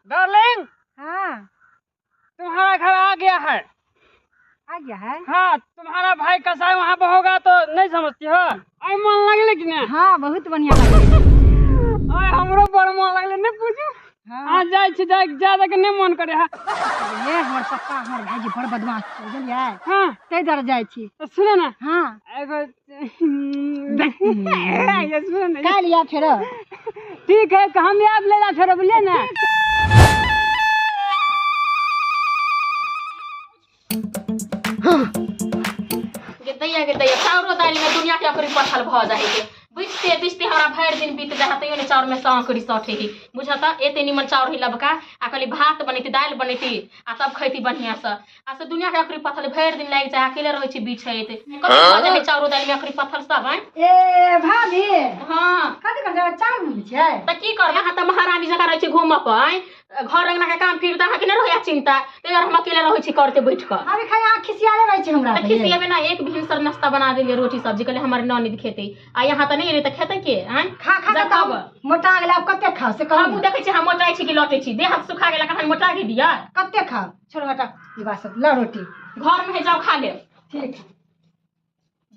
Darling, हाँ तुम्हारा घर आ गया है। आ गया है। हाँ, तुम्हारा भाई कसाई वहाँ पे होगा तो नहीं समझती हो। आई मन लगले कि नहीं? हाँ बहुत बढ़िया लगे। आई हमरो बड़ मन लगले, नहीं पूछू। हाँ आज जाय छी, जाय के नहीं मन करे है। ये हमर पप्पा हमर भाईजी बड़ बदमाश छै बुझलियै। हाँ, तै डर जाय छी। तो सुनो ना, हाँ एगो ये सुनो ना, का लिया फेर? ठीक है कामयाब ले जा फिर, बोलिए ना। गे चाउरो दालि में दुनिया के अकरी पथल भ जाए के बिछते बिछते हमरा भर दिन बीत जाए तैयो ने चाउर में साँकड़ी सठे ही बुझता। एते निमन चाउर ही लबका आ कहली भात बनेती दालि बनेती आ तब खैती बढ़िया से। आ से दुनिया के अकरी पथल भर दिन लाग जाए, अकेले रहे छी बिछैत कथि भ जाए चाउरो दालि में अकरी पथल सब है। ए भाभी हां कथि कर जाय चाउर में छै त की कर, यहाँ त महारानी जका रहे छी घूम पर घर अंगना के काम फिर अहाँ के नहीं रहे चिंता, तैयार हम अकेले रहे छी करते बैठ कर। अभी खाली आँख खिसियाले रहे छै हमरा। त खिसियाबे ना, एक भिनसर नाश्ता बना देलिए रोटी सब्जी, कहले हमारे ननद खेते आ यहाँ त नहीं रे त खेते के हैं। खा खा के तब मोटा गेला, अब कते खा से कहू। हम देखे छी हम मोटाई छी कि लटे छी, देह हाथ सुखा गेला कहां मोटा के दिया। कते खा छोड़ हटा ई बात सब। ला रोटी घर में है जाओ खा ले। ठीक है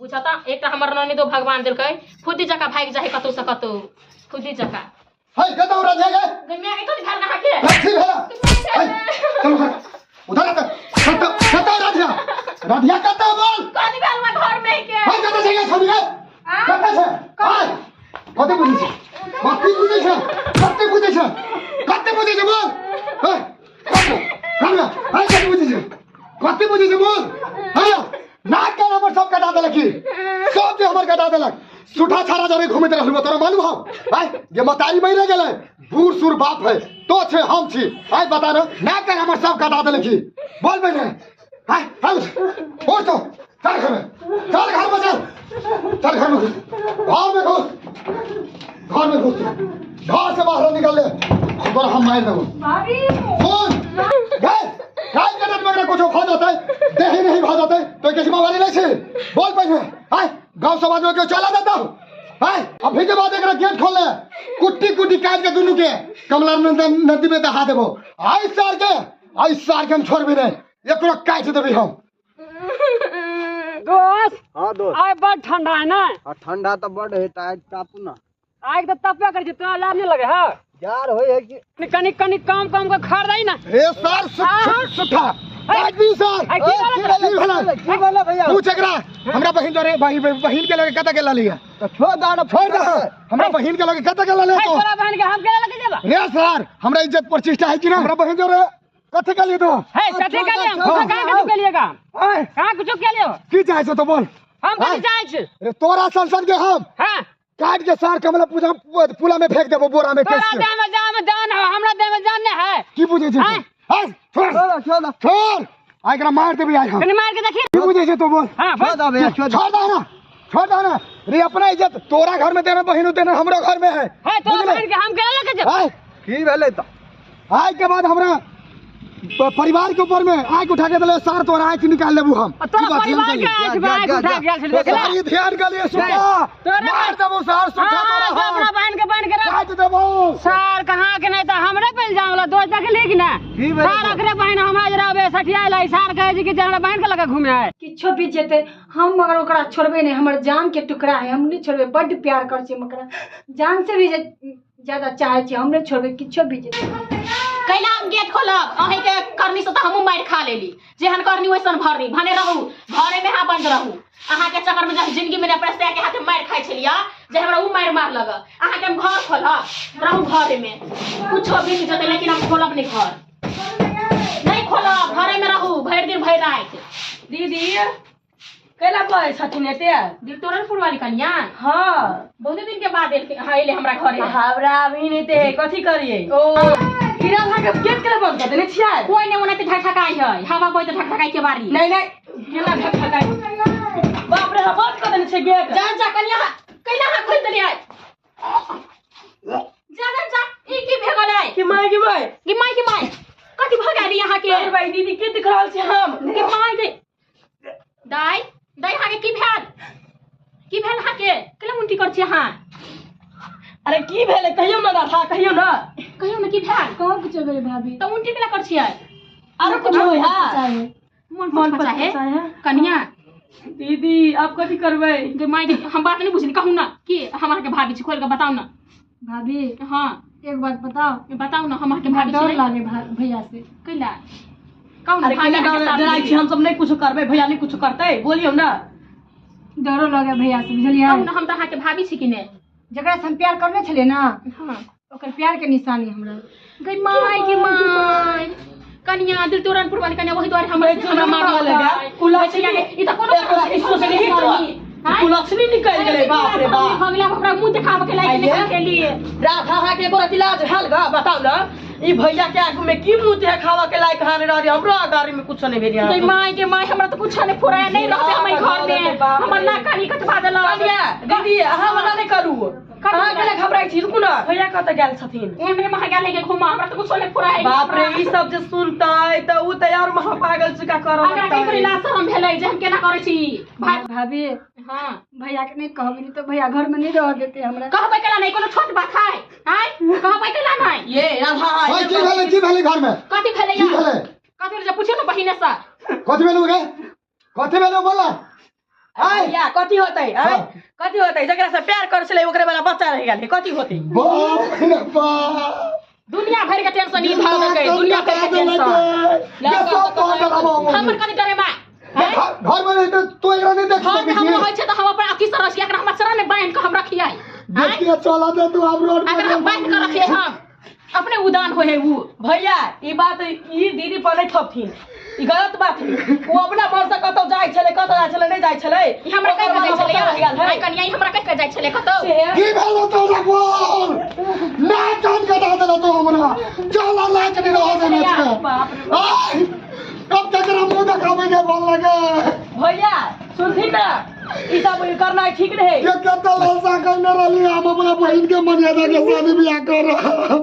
बुझता एकटा हमर ननदो भगवान देलकै खुदी जका भाग जाए कतौ से कतौ खुदी जका। हाय कतौ राधे गे गमिया के तो घर ना के ठीक है। हाय चलो उधर तक कतौ राधिया राधिया कतौ बोल कथि भेल में घर में के। हाय कतौ जगह छोड़ी गे कतौ से हाय कतौ बुझी छै कतौ बुझी छै कतौ बुझी छै कतौ बुझी छै बोल। हाय कतौ हाय कतौ बुझी छै कतौ बुझी छै बोल। हाय नाक के नंबर सब कटा देलक की सब जे हमर कटा देलक सुठा छाड़ा जरे घुमैत रहलु तोरा मालूम हौ। हाय ये मतारी मरि गेलै बूढ़ सुर बाप है तो छे हम छी। हाय बता रे नाक के हमर सब कटा देलक की बोल बे रे। हाय हाय उठ तो चल घर में चल घर में घुस घर में घुस घर से बाहर निकल ले तोरा हम मार देबो। भाभी सुन गए काय करत मगरा कुछ खा जाता है देही नहीं भा जाता है तो किसी मावारी नहीं छे बोल पहले। हाय गांव समाज में क्यों चला जाता हूं। हाय अभी के बाद एकरा गेट खोल ले कुट्टी कुट्टी काट के दुनु के कमला नदी में दहा देबो। आई सार के हम छोड़ भी नहीं एकरो काट देबी हम। दोस्त, हाँ दोस्त। आय बड़ ठंडा है ना। ठंडा तो बड़ है टाइट तापू ना आग तो तपे कर तो लाभ नहीं लगे है। जार होय है कि कनी काम का खड़ रही ना। रे सार सुठा आज भी सार की बोला भैया पूछ एकरा हमरा बहिन रे बहिन के लगे कत के लिया तो छोड़ दे हमरा बहिन के लगे कत के ले तो तोरा बहन के हम के लगे जेबा रे सार हमरा इज्जत प्रतिष्ठा है कि ना हमरा बहिन रे कथे के लिए तो है कथि के लिए हम कहां के लिए काम हाय कहां कुछ के लिए की चाहे तो बोल हम कथि चाहे छी। रे तोरा संसद के हम हां काट के सार कमला पूजा पुला में फेंक देबो बोरा में तोरा केस के दे में जान है, हमरा दे में जान नहीं है। की बुझे छै हाय छोड़ आ एकरा मार देबी आज हम कनी मार के देखी की बुझे छै तो बोल। हां छोड़ दे भैया छोड़ दो ना रे अपना इज्जत तोरा घर में देना बहिन देना हमरा घर में है तोरा बहन के हम के लगे जेबा। हाय की भेले त आज के बाद हमरा परिवार के ऊपर में आग उठा के दले सार तोरा आग निकाल लेबू हम। तोरा परिवार के आज बाइक उठा गेल छल देख ले सारी ध्यान के लिए सुता मार देबो सार सुठा तोरा अपना बहन के काट देबो सार कहां के नहीं तो हमरे पे इल्जाम वाला दोस्त देख ले कि ना। की भेले सार अखरे बहन हमरा जरा बे सठिया लाई सार कहे जी कि हमरा बहन के लगे घूमे है। किछो भी जेते हम मगर ओकरा छोड़बे नहीं। हमर जान के टुकड़ा है, हम नहीं छोड़बे। बड़ प्यार कर छी मकरा, जान से भी ज्यादा चाहे छी। हम नहीं छोड़बे किछो भी जेते। कैला हम गेट खोलब अहीं के करनी से त हमहु मार खा लेली जेहन करनी वैसन भरनी भने रहू घरे में हां बंद रहू। अहाँ के चक्कर में जब जिंदगी में पैसा के हाथे मार खाइ छलिया जे हमरा उ मार लग अहाँ के हम घर खोलब रहू घरे में कुछो भी नहीं जते लेकिन हम खोलब नहीं घर नहीं खोलब घरे में रहू भर दिन भर रात। दीदी कैला बोल छथिन एते दिल तोरन फुलवाली कन्या हाँ बहुत दिन के बाद आइले हमरा घरे। हमरा अभी नहीं ते कथी करिए ओ हीरा भाई के गेट के बंद कर देने छियै। कोई नहीं ओने ठकठकाई है हवा कोई तो ठकठकाई के बारी नहीं केला ठकठकाई बाप रे बंद कर देने छै गेट। जा कन्या कैला हाथ खोल देलिए जा ई की भेगल है कि माय कथि भ गेल यहाँ के। अरे भाई दीदी की दिख रहल छै हम के माय के दाई यहाँ के की भेल यहाँ के केला उल्टी कर छी हां अरे की भेले कहियो ना था कहियो ना की भेल कहाँ कुछ भेल भाभी तो उल्टी केला कर छियै आरो कुछ होय है चाहे मन पर चाहे कनिया दीदी आप कथी करबै जे माय के हम बात नहीं बुझली कहू ना कि हमरा के भाभी छी खोल के बताऊ ना भाभी हां एक बात बताओ बताऊ ना हमरा के भाभी डर छी लागे भैया से कैला कहू ना अरे भाभी केना के साथ डराइ छी हम सब नहीं कुछ करबै भैया नहीं कुछ करतै बोलियो ना डरो लगे भैया से बुझलिए कहू ना हम त अहाँ के भाभी छी कि ने जकरा से हम प्यार करने छलिए ना हां ओकर प्यार के निशानी हमरा गई माय के माय कनिया दिल तोरनपुर वाली कनिया वही द्वारे हमरा मारल लगे कुलछनी ई त कोनो सोचे नहीं करनी कुलछनी निकल गेलै बाप रे बाप भगला हमरा मुंह देखावे के लायक निकल के लिए राधा हा के गोरत इलाज हल गा बताओ ना ई भैया के आगू में की मुंह देखावा के लायक हाने रही हमरो गाड़ी में कुछ नहीं भेलिया गई माय के माय हमरा त कुछ नहीं फुराया नहीं रहते हम घर में हमर ना कनी कटवा देला दीदी अहाँ वाला नहीं करू अहाँ के घबराई छी रुकू ना भैया कत गेल छथिन ओने महा गेल के घुमा हमरा त कुछ नहीं फुराया बाप रे ई सब जे सुनतै त उ त यार महा पागल चिका करब हमरा कई पर इलाज हम भेलै जे हम केना करै छी भाभी हां भैया के नहीं कहबी नहीं तो भैया घर में नहीं रह देते हमरा कहबै केला नहीं कोनो छोट बात है हैं कहबै केला नहीं ये राधा ओए की भेले घर में कथि भेलै की या भेले कथि जे पूछे ना बहिने से कथी भेले गे कथी भेले बोला आय भैया कथी होतै हैं कथी होतै जकरा से प्यार कर छलै ओकरे वाला बच्चा रह गेल कथी होतै बाप रे बाप दुनिया भर के टेंशन ई भाग गई दुनिया भर के टेंशन हमर कथि डरे बा घर में नहीं तो एकरा नहीं देख घर में हम रहै छै त हम अपन अथी से रखिए एकरा हमर सरा में बांध के हम रखिए देखिए चला दे तू हम रोड अगर हम बांध के रखिए हम अपने उदान होए है वो भैया ई बात ई दीदी पर नहीं ठपथिन ई गलत बात है वो अपना मन से कतौ जाय छले कतौ जाय छले नहीं जाय छले ई हमरा कह के जाय छले आई कनिया ई हमरा कह के जाय छले कतौ की भेलो तोरा बोल ना कान कटा देला तो हमरा चला ला के रह देना छै अब तक मुंह दिखावे के बोल लगे भैया सुनथिन ना ई सब करना ठीक नहीं ये कत लसा करने रही हम अपना बहन के मर्यादा के शादी ब्याह कर रहा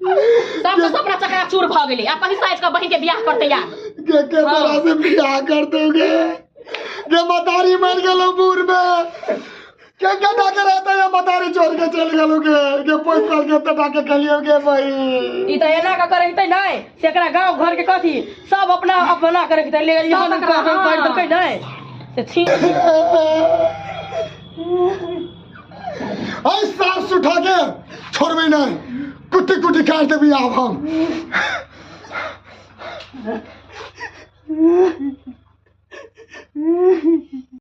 सब तो सपना चकरा चूर भ गेलै अपन ही साइज का बहिन के बियाह करते या के तरह से ब्याह कर दोगे जे मतारी मर गेलो बूर में के डाके रहता है मतारी छोड़ के चल गेलोगे के पोस साल के डाके कहियोगे भाई ई त एना का करैते नहीं सेकरा गांव घर के कथी सब अपना अपना करे के ले यहाँ कर के नहीं से छी आई सांस उठा के छोड़बे नहीं कुटी कुटी काट देबी आब हम